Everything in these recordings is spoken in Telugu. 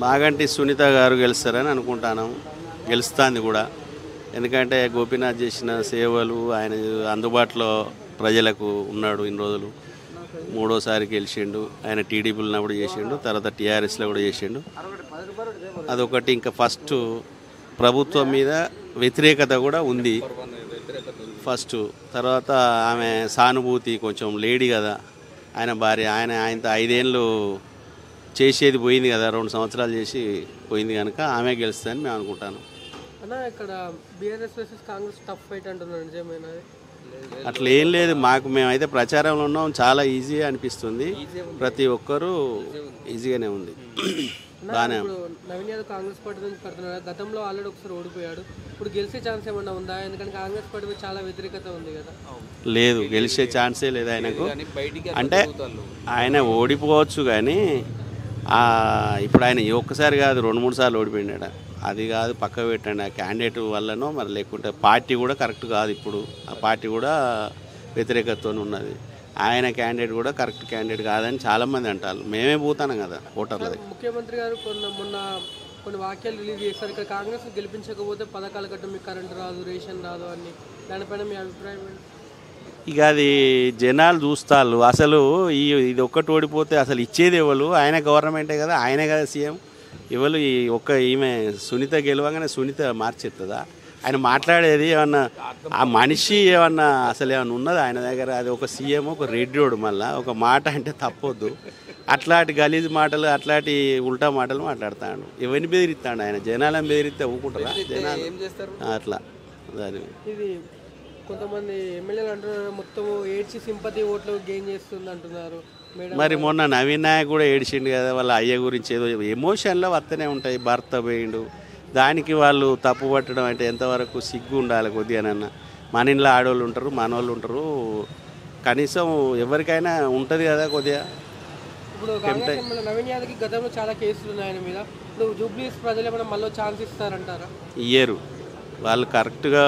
మాగంటి సునీత గారు గెలుస్తారని అనుకుంటాను. గెలుస్తుంది కూడా. ఎందుకంటే గోపీనాథ్ చేసిన సేవలు, ఆయన అందుబాటులో ప్రజలకు ఉన్నాడు ఇన్ని రోజులు. మూడోసారి గెలిచిండు. ఆయన టీడీపీలో ఉన్నప్పుడు చేసిండు, తర్వాత టీఆర్ఎస్లో కూడా చేసిండు. అదొకటి. ఇంకా ఫస్ట్ ప్రభుత్వం మీద వ్యతిరేకత కూడా ఉంది ఫస్ట్. తర్వాత ఆమె సానుభూతి, కొంచెం లేడీ కదా ఆయన భార్య. ఆయనతో 5 ఏళ్ళు చేసేది పోయింది కదా, 2 సంవత్సరాలు చేసి పోయింది కనుక ఆమె గెలుస్తుందని మేము అనుకుంటాను. ఇక్కడ BRS versus Congress tough fight అంటున్నారు, నిజమేనా? అట్లా ఏం లేదు. మాకైతే ప్రచారంలో ఉన్నాం, చాలా ఈజీగా అనిపిస్తుంది. ప్రతి ఒక్కరూ ఈజీగానే ఉంది. నవీన్ యాదవ్ కాంగ్రెస్ పార్టీ నుంచి కడుతున్నాడు. గతంలో ఆల్రెడీ ఒకసారి ఓడిపోయాడు. ఇప్పుడు గెలిచే ఛాన్స్ ఏమన్నా ఉందా? ఎందుకంటే కాంగ్రెస్ పార్టీ చాలా వ్యతిరేకత ఉంది కదా. లేదు, గెలిచే ఛాన్సే లేదు ఆయనకు. అంటే ఆయన ఓడిపోవచ్చు కానీ ఇప్పుడు ఆయన ఒక్కసారి కాదు 2-3 సార్లు ఓడిపోయినాడు. అది కాదు, పక్క పెట్టండి. ఆ క్యాండిడేట్ వల్లనో మరి లేకుంటే పార్టీ కూడా కరెక్ట్ కాదు. ఇప్పుడు ఆ పార్టీ కూడా వ్యతిరేకతతో ఉన్నది. ఆయన క్యాండిడేట్ కూడా కరెక్ట్ క్యాండిడేట్ కాదని చాలామంది అంటారు. మేమే పోతాను కదా ఓటర్లది. ముఖ్యమంత్రి గారు మొన్న కొన్ని వాక్యాలు రిలీజ్ చేస్తారు. ఇక్కడ కాంగ్రెస్ గెలిపించకపోతే పథకాల కట్టు మీకు కరెంట్ రాదు, రేషన్ రాదు అని. దానిపైన మీ అభిప్రాయం ఏంటి? ఇక అది జనాలు చూస్తారు. అసలు ఇది ఒక్కటి ఓడిపోతే అసలు ఇచ్చేది ఎవరు? ఆయన గవర్నమెంటే కదా, ఆయనే కదా సీఎం. ఎవరు ఈమె సునీత గెలవగానే సునీత మార్చేస్తుందా? ఆయన మాట్లాడేది ఏమన్నా ఆ మనిషి ఏమన్నా అసలు ఏమన్నా ఉన్నది ఆయన దగ్గర? అది ఒక సీఎం, ఒక రెడ్డిోడు. మళ్ళీ ఒక మాట అంటే తప్పొద్దు. అట్లాంటి గలీజ్ మాటలు, అట్లాంటి ఉల్టా మాటలు మాట్లాడతాడు. ఎవరిని బెదిరిస్తాడు ఆయన? జనాలను బెదిరిస్తే ఊకుంటారా జనాలు? అట్లా దాని ఇది కొంతమంది ఎమ్మెల్యేలు అంటున్నారు మొత్తం ఏడ్చి సింపతి ఓట్లు గెయిన్ చేస్తుంది అంటున్నారు. మరి మొన్న నవీన్ నాయక్ కూడా ఏడిచిండు కదా, వాళ్ళ అయ్య గురించి ఏదో ఎమోషన్లో వస్తూనే ఉంటాయి. భర్త పోయిండు, దానికి వాళ్ళు తప్పు పట్టడం అంటే ఎంతవరకు సిగ్గు ఉండాలి కొద్దిగానన్నా. మన ఇంట్లో ఆడవాళ్ళు ఉంటారు, మనవాళ్ళు ఉంటారు, కనీసం ఎవరికైనా ఉంటుంది కదా కొద్దిగా. ఇప్పుడు నవీన్ యాదవ్కి గతంలో చాలా కేసులు ఉన్నాయి ఆయన మీద. ఇప్పుడు జూబ్లీస్ ప్రజలు ఏమైనా మళ్ళీ ఛాన్స్ ఇస్తారంటారా? ఇయ్యరు. వాళ్ళు కరెక్ట్గా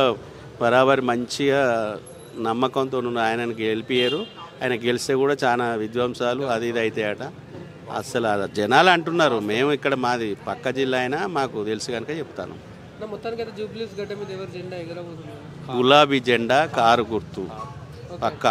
బరాబరి మంచిగా నమ్మకంతో ఆయనను గెలిపియ్యరు. ఆయన గెలిస్తే కూడా చాలా విధ్వంసాలు అది ఇది అవుతాయట. అసలు జనాలు అంటున్నారు. మేము ఇక్కడ మాది పక్క జిల్లా అయినా మాకు తెలుసు కనుక చెప్తాను. గులాబీ జెండా, కారు గుర్తు పక్క.